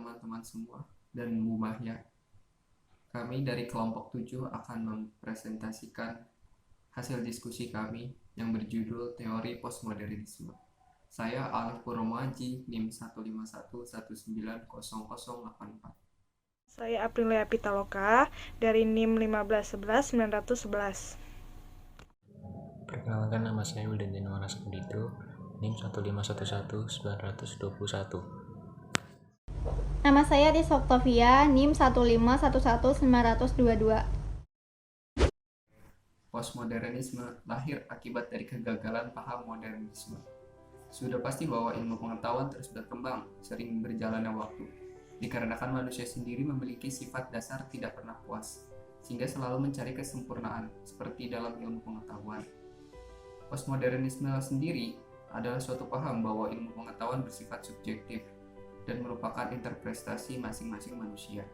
teman-teman semua dan Bu Mahya. Kami dari kelompok 7 akan mempresentasikan hasil diskusi kami yang berjudul Teori Postmodernisme. Saya Alif Purwomaji, NIM 151190084. Saya Aprilia Pitaloka dari NIM 1511-911. Perkenalkan, nama saya Wildan Januar Asmudito, NIM 1511921. Nama saya Ris Octavia, NIM 1511922. Postmodernisme lahir akibat dari kegagalan paham modernisme. Sudah pasti bahwa ilmu pengetahuan terus berkembang sering berjalannya waktu, dikarenakan manusia sendiri memiliki sifat dasar tidak pernah puas, sehingga selalu mencari kesempurnaan, seperti dalam ilmu pengetahuan. Postmodernisme sendiri adalah suatu paham bahwa ilmu pengetahuan bersifat subjektif dan merupakan interpretasi masing-masing manusia.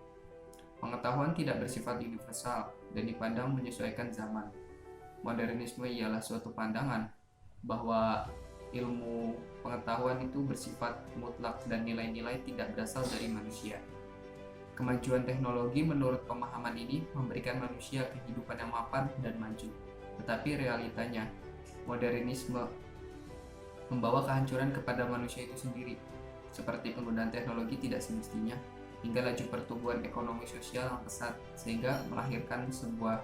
Pengetahuan tidak bersifat universal dan dipandang menyesuaikan zaman. Modernisme ialah suatu pandangan bahwa ilmu pengetahuan itu bersifat mutlak dan nilai-nilai tidak berasal dari manusia. Kemajuan teknologi menurut pemahaman ini memberikan manusia kehidupan yang mapan dan maju. Tetapi realitanya, modernisme membawa kehancuran kepada manusia itu sendiri, seperti penggunaan teknologi tidak semestinya, hingga laju pertumbuhan ekonomi sosial yang pesat, sehingga melahirkan sebuah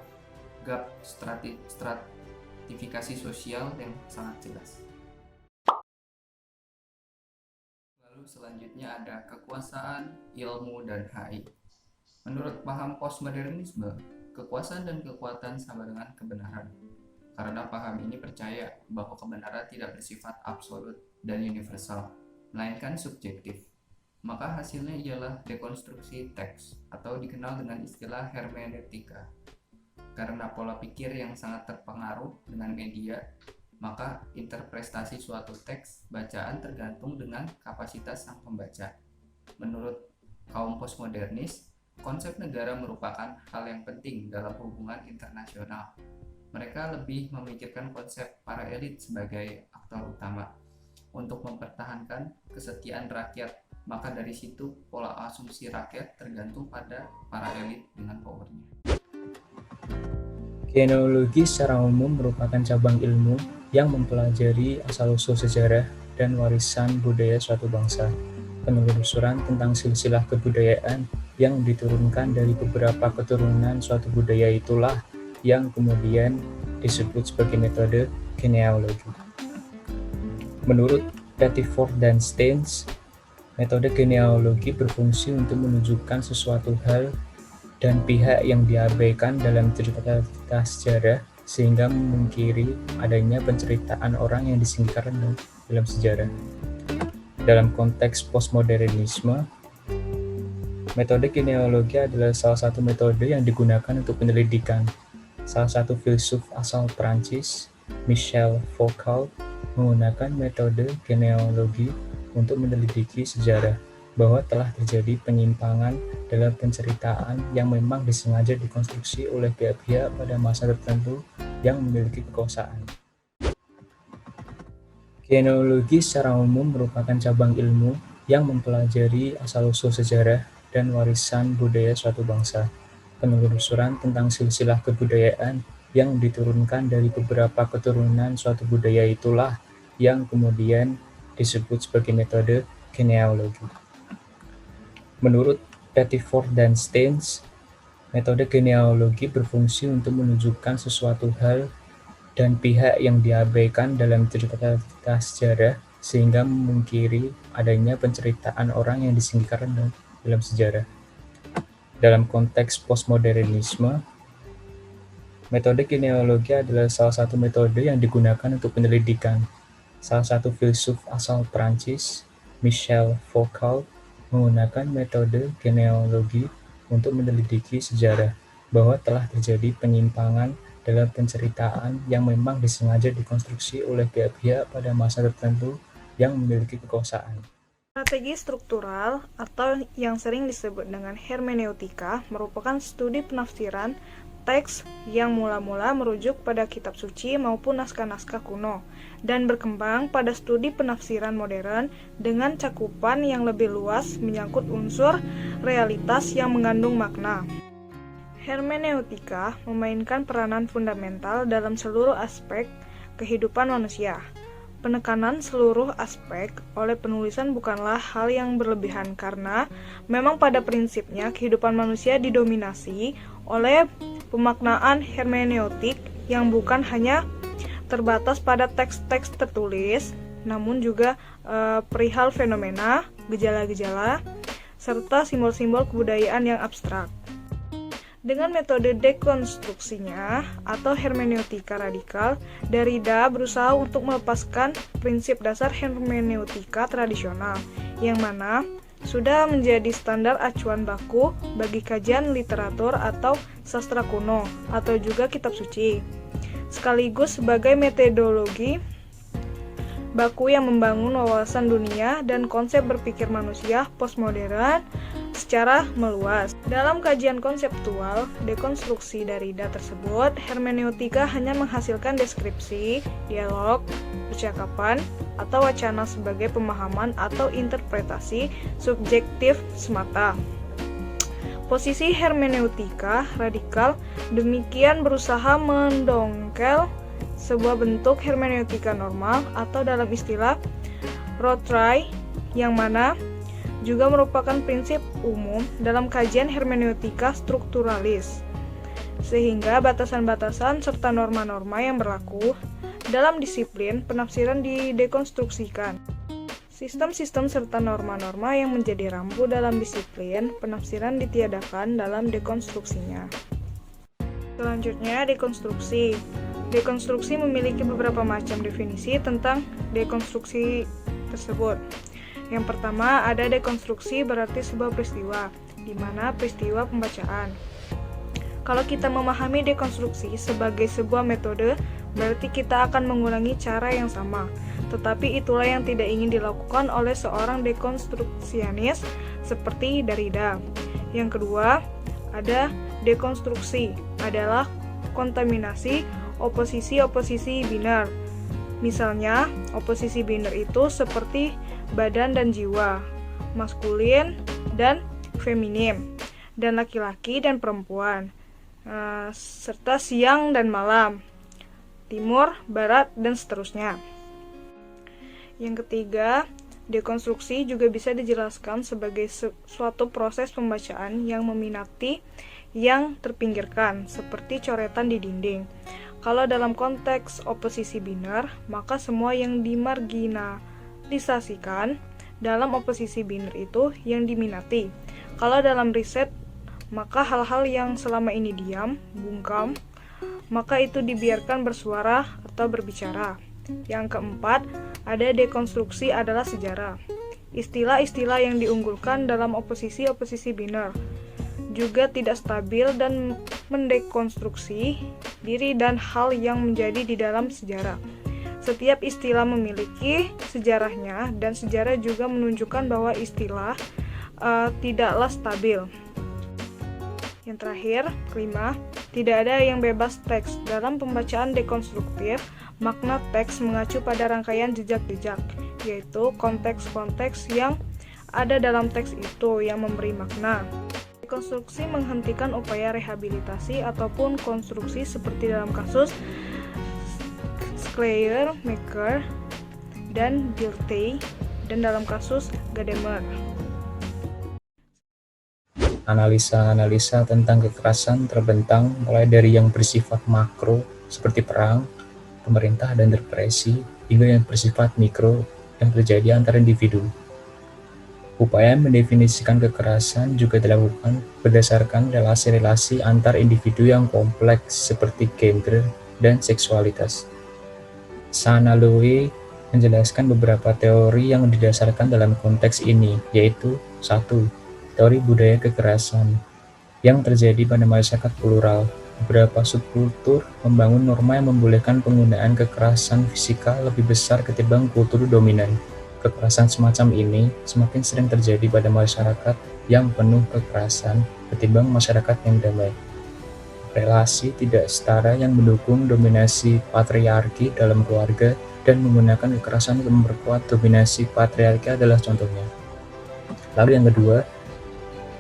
gap stratifikasi sosial yang sangat jelas. Lalu selanjutnya ada kekuasaan, ilmu, dan HI. Menurut paham postmodernisme, kekuasaan dan kekuatan sama dengan kebenaran. Karena paham ini percaya bahwa kebenaran tidak bersifat absolut dan universal, melainkan subjektif. Maka hasilnya ialah dekonstruksi teks atau dikenal dengan istilah hermeneutika. Karena pola pikir yang sangat terpengaruh dengan media, maka interpretasi suatu teks bacaan tergantung dengan kapasitas sang pembaca. Menurut kaum postmodernis, konsep negara merupakan hal yang penting dalam hubungan internasional. Mereka lebih memikirkan konsep para elit sebagai aktor utama untuk mempertahankan kesetiaan rakyat. Maka dari situ pola asumsi rakyat tergantung pada para elit dengan powernya. Genealogi secara umum merupakan cabang ilmu yang mempelajari asal-usul sejarah dan warisan budaya suatu bangsa. Penelusuran tentang silsilah kebudayaan yang diturunkan dari beberapa keturunan suatu budaya itulah yang kemudian disebut sebagai metode genealogi. Menurut Pettiford dan Steins, metode genealogi berfungsi untuk menunjukkan sesuatu hal dan pihak yang diabaikan dalam cerita sejarah, sehingga memungkiri adanya penceritaan orang yang disingkirkan dalam sejarah. Dalam konteks postmodernisme, metode genealogi adalah salah satu metode yang digunakan untuk penyelidikan. Salah satu filsuf asal Prancis, Michel Foucault, menggunakan metode genealogi untuk menyelidiki sejarah, bahwa telah terjadi penyimpangan dalam penceritaan yang memang disengaja dikonstruksi oleh pihak-pihak pada masa tertentu yang memiliki kekuasaan. Genealogi secara umum merupakan cabang ilmu yang mempelajari asal-usul sejarah dan warisan budaya suatu bangsa. Penelusuran tentang silsilah kebudayaan yang diturunkan dari beberapa keturunan suatu budaya itulah yang kemudian disebut sebagai metode genealogi. Menurut Pettiford dan Steins, metode genealogi berfungsi untuk menunjukkan sesuatu hal dan pihak yang diabaikan dalam cerita sejarah, sehingga memungkiri adanya penceritaan orang yang disingkirkan dalam sejarah. Dalam konteks postmodernisme, metode genealogi adalah salah satu metode yang digunakan untuk penyelidikan. Salah satu filsuf asal Prancis, Michel Foucault, menggunakan metode genealogi untuk menyelidiki sejarah, bahwa telah terjadi penyimpangan dalam penceritaan yang memang disengaja dikonstruksi oleh pihak-pihak pada masa tertentu yang memiliki kekuasaan. Strategi struktural atau yang sering disebut dengan hermeneutika merupakan studi penafsiran teks yang mula-mula merujuk pada kitab suci maupun naskah-naskah kuno, dan berkembang pada studi penafsiran modern dengan cakupan yang lebih luas menyangkut unsur realitas yang mengandung makna. Hermeneutika memainkan peranan fundamental dalam seluruh aspek kehidupan manusia. Penekanan seluruh aspek oleh penulisan bukanlah hal yang berlebihan karena memang pada prinsipnya kehidupan manusia didominasi oleh pemaknaan hermeneutik yang bukan hanya terbatas pada teks-teks tertulis, namun juga perihal fenomena, gejala-gejala, serta simbol-simbol kebudayaan yang abstrak. Dengan metode dekonstruksinya atau hermeneutika radikal, Derrida berusaha untuk melepaskan prinsip dasar hermeneutika tradisional, yang mana sudah menjadi standar acuan baku bagi kajian literatur atau sastra kuno, atau juga kitab suci, sekaligus sebagai metodologi baku yang membangun wawasan dunia dan konsep berpikir manusia postmodern secara meluas. Dalam kajian konseptual dekonstruksi Derrida tersebut, hermeneutika hanya menghasilkan deskripsi, dialog, percakapan, atau wacana sebagai pemahaman atau interpretasi subjektif semata. Posisi hermeneutika radikal demikian berusaha mendongkel sebuah bentuk hermeneutika normal atau dalam istilah Rothray, yang mana juga merupakan prinsip umum dalam kajian hermeneutika strukturalis, sehingga batasan-batasan serta norma-norma yang berlaku dalam disiplin penafsiran didekonstruksikan. Sistem-sistem serta norma-norma yang menjadi rambu dalam disiplin penafsiran ditiadakan dalam dekonstruksinya. Selanjutnya, dekonstruksi. Dekonstruksi memiliki beberapa macam definisi tentang dekonstruksi tersebut. Yang pertama, ada dekonstruksi berarti sebuah peristiwa, di mana peristiwa pembacaan. Kalau kita memahami dekonstruksi sebagai sebuah metode, berarti kita akan mengulangi cara yang sama. Tetapi itulah yang tidak ingin dilakukan oleh seorang dekonstruksianis seperti Derrida. Yang kedua, ada dekonstruksi adalah kontaminasi oposisi-oposisi biner. Misalnya, oposisi biner itu seperti badan dan jiwa, maskulin dan feminim, dan laki-laki dan perempuan, serta siang dan malam, timur, barat, dan seterusnya. Yang ketiga, dekonstruksi juga bisa dijelaskan sebagai suatu proses pembacaan yang meminati yang terpinggirkan, seperti coretan di dinding. Kalau dalam konteks oposisi biner, maka semua yang dimarginalisasikan dalam oposisi biner itu yang diminati. Kalau dalam riset, maka hal-hal yang selama ini diam, bungkam, maka itu dibiarkan bersuara atau berbicara. Yang keempat, ada dekonstruksi adalah sejarah. Istilah-istilah yang diunggulkan dalam oposisi-oposisi biner juga tidak stabil dan mendekonstruksi diri dan hal yang menjadi di dalam sejarah. Setiap istilah memiliki sejarahnya, dan sejarah juga menunjukkan bahwa istilah tidaklah stabil. Yang terakhir, kelima, tidak ada yang bebas teks. Dalam pembacaan dekonstruktif, makna teks mengacu pada rangkaian jejak-jejak, yaitu konteks-konteks yang ada dalam teks itu yang memberi makna. Dekonstruksi menghentikan upaya rehabilitasi ataupun konstruksi seperti dalam kasus Schleiermacher dan Giltey, dan dalam kasus Gadamer. Analisa-analisa tentang kekerasan terbentang mulai dari yang bersifat makro seperti perang, pemerintah, dan represi, hingga yang bersifat mikro yang terjadi antara individu. Upaya mendefinisikan kekerasan juga dilakukan berdasarkan relasi-relasi antar individu yang kompleks seperti gender dan seksualitas. Sana Lowe menjelaskan beberapa teori yang didasarkan dalam konteks ini, yaitu 1. Teori budaya kekerasan yang terjadi pada masyarakat plural. Beberapa subkultur membangun norma yang membolehkan penggunaan kekerasan fisikal lebih besar ketimbang kultur dominan. Kekerasan semacam ini semakin sering terjadi pada masyarakat yang penuh kekerasan ketimbang masyarakat yang damai. relasi tidak setara yang mendukung dominasi patriarki dalam keluarga dan menggunakan kekerasan untuk memperkuat dominasi patriarki adalah contohnya. Lalu yang kedua,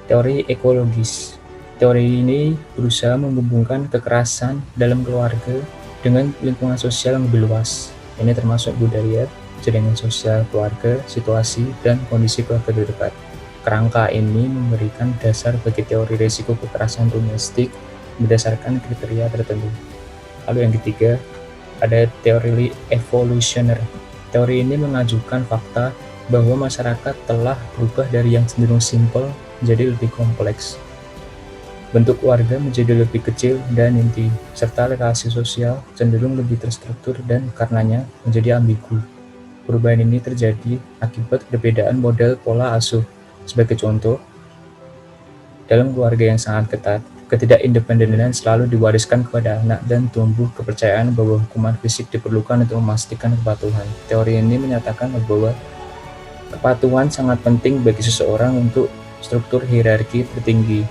teori ekologis. Teori ini berusaha menghubungkan kekerasan dalam keluarga dengan lingkungan sosial yang lebih luas. Ini termasuk budaya, jaringan sosial keluarga, situasi, dan kondisi keluarga terdekat. Kerangka ini memberikan dasar bagi teori risiko kekerasan domestik berdasarkan kriteria tertentu. Lalu yang ketiga, ada teori evolusioner. Teori ini mengajukan fakta bahwa masyarakat telah berubah dari yang cenderung simpel menjadi lebih kompleks. Bentuk keluarga menjadi lebih kecil dan inti, serta relasi sosial cenderung lebih terstruktur dan karenanya menjadi ambigu. Perubahan ini terjadi akibat perbedaan model pola asuh. Sebagai contoh, dalam keluarga yang sangat ketat, ketidakindependenan selalu diwariskan kepada anak dan tumbuh kepercayaan bahwa hukuman fisik diperlukan untuk memastikan kepatuhan. Teori ini menyatakan bahwa kepatuhan sangat penting bagi seseorang untuk struktur hierarki tertinggi,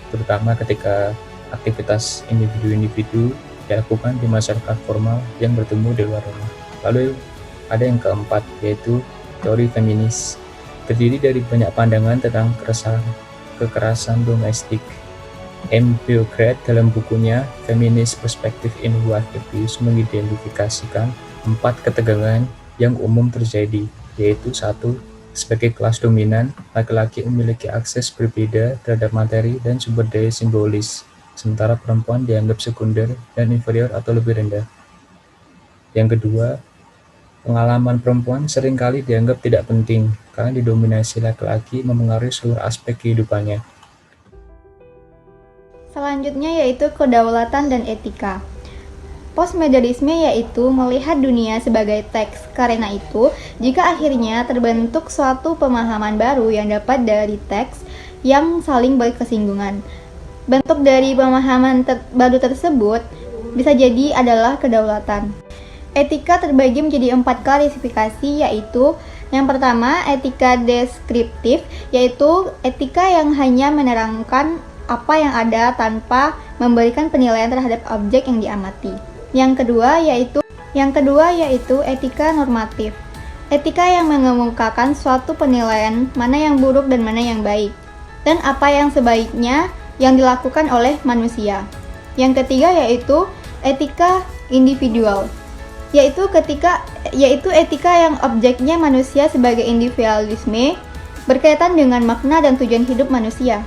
terutama ketika aktivitas individu-individu dilakukan di masyarakat formal yang bertemu di luar rumah. Lalu ada yang keempat, yaitu teori feminis. Terdiri dari banyak pandangan tentang kekerasan domestik. M. Biograd dalam bukunya Feminist Perspective in Wife Abuse mengidentifikasikan 4 ketegangan yang umum terjadi, yaitu 1. Sebagai kelas dominan, laki-laki memiliki akses berbeda terhadap materi dan sumber daya simbolis, sementara perempuan dianggap sekunder dan inferior atau lebih rendah. Yang kedua, pengalaman perempuan seringkali dianggap tidak penting karena didominasi laki-laki memengaruhi seluruh aspek kehidupannya. Selanjutnya yaitu kedaulatan dan etika. Postmodernisme yaitu melihat dunia sebagai teks. Karena itu, jika akhirnya terbentuk suatu pemahaman baru yang dapat dari teks yang saling berkesinggungan, bentuk dari pemahaman baru tersebut bisa jadi adalah kedaulatan. Etika terbagi menjadi 4 klasifikasi, yaitu yang pertama, etika deskriptif, yaitu etika yang hanya menerangkan apa yang ada tanpa memberikan penilaian terhadap objek yang diamati. Yang kedua yaitu etika normatif. Etika yang mengemukakan suatu penilaian mana yang buruk dan mana yang baik, dan apa yang sebaiknya yang dilakukan oleh manusia. Yang ketiga yaitu etika individual, yaitu etika yang objeknya manusia sebagai individualisme berkaitan dengan makna dan tujuan hidup manusia.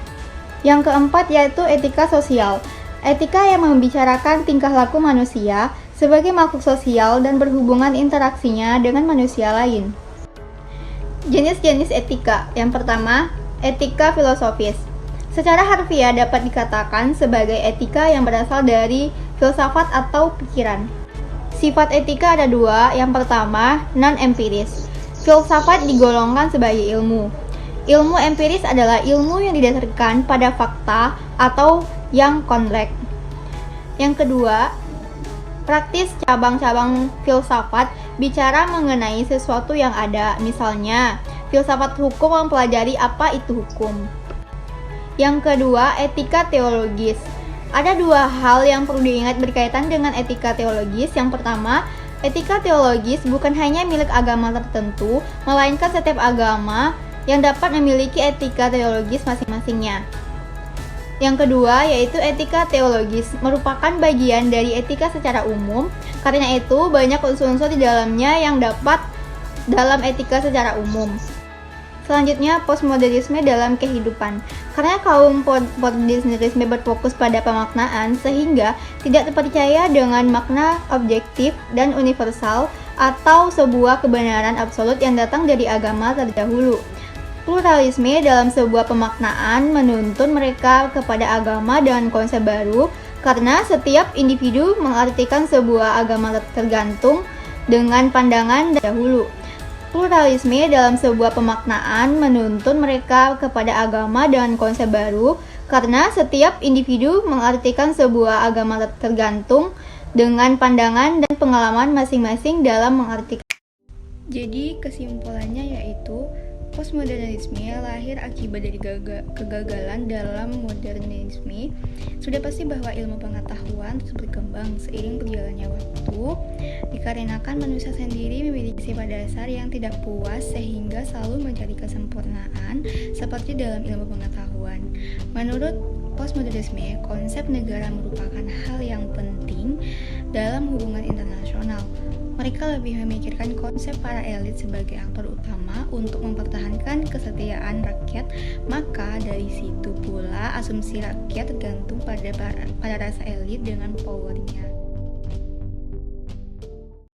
Yang keempat yaitu etika sosial, etika yang membicarakan tingkah laku manusia sebagai makhluk sosial dan berhubungan interaksinya dengan manusia lain. Jenis-jenis etika. Yang pertama, etika filosofis. Secara harfiah dapat dikatakan sebagai etika yang berasal dari filsafat atau pikiran. Sifat etika ada 2. Yang pertama, non-empiris. Filsafat digolongkan sebagai ilmu. Ilmu empiris adalah ilmu yang didasarkan pada fakta atau yang konkret. Yang kedua, praktis. Cabang-cabang filsafat bicara mengenai sesuatu yang ada. Misalnya, filsafat hukum mempelajari apa itu hukum. Yang kedua, etika teologis. Ada 2 hal yang perlu diingat berkaitan dengan etika teologis. Yang pertama, etika teologis bukan hanya milik agama tertentu, melainkan setiap agama yang dapat memiliki etika teologis masing-masingnya. Yang kedua, yaitu etika teologis, merupakan bagian dari etika secara umum. Karena itu, banyak unsur-unsur di dalamnya yang dapat dalam etika secara umum. Selanjutnya, postmodernisme dalam kehidupan. Karena kaum postmodernisme berfokus pada pemaknaan, sehingga tidak terpercaya dengan makna objektif dan universal atau sebuah kebenaran absolut yang datang dari agama terdahulu. Pluralisme dalam sebuah pemaknaan menuntun mereka kepada agama dengan konsep baru, karena setiap individu mengartikan sebuah agama tergantung dengan pandangan dahulu. Pluralisme dalam sebuah pemaknaan menuntun mereka kepada agama dengan konsep baru, karena setiap individu mengartikan sebuah agama tergantung dengan pandangan dan pengalaman masing-masing dalam mengartikan. Jadi kesimpulannya yaitu Postmodernisme lahir akibat dari kegagalan dalam modernisme. Sudah pasti bahwa ilmu pengetahuan terus berkembang seiring berjalannya waktu, dikarenakan manusia sendiri memiliki sifat dasar yang tidak puas sehingga selalu mencari kesempurnaan seperti dalam ilmu pengetahuan. Menurut postmodernisme, konsep negara merupakan hal yang penting dalam hubungan internasional. Mereka lebih memikirkan konsep para elit sebagai aktor utama untuk mempertahankan kesetiaan rakyat, maka dari situ pula asumsi rakyat tergantung pada rasa elit dengan powernya.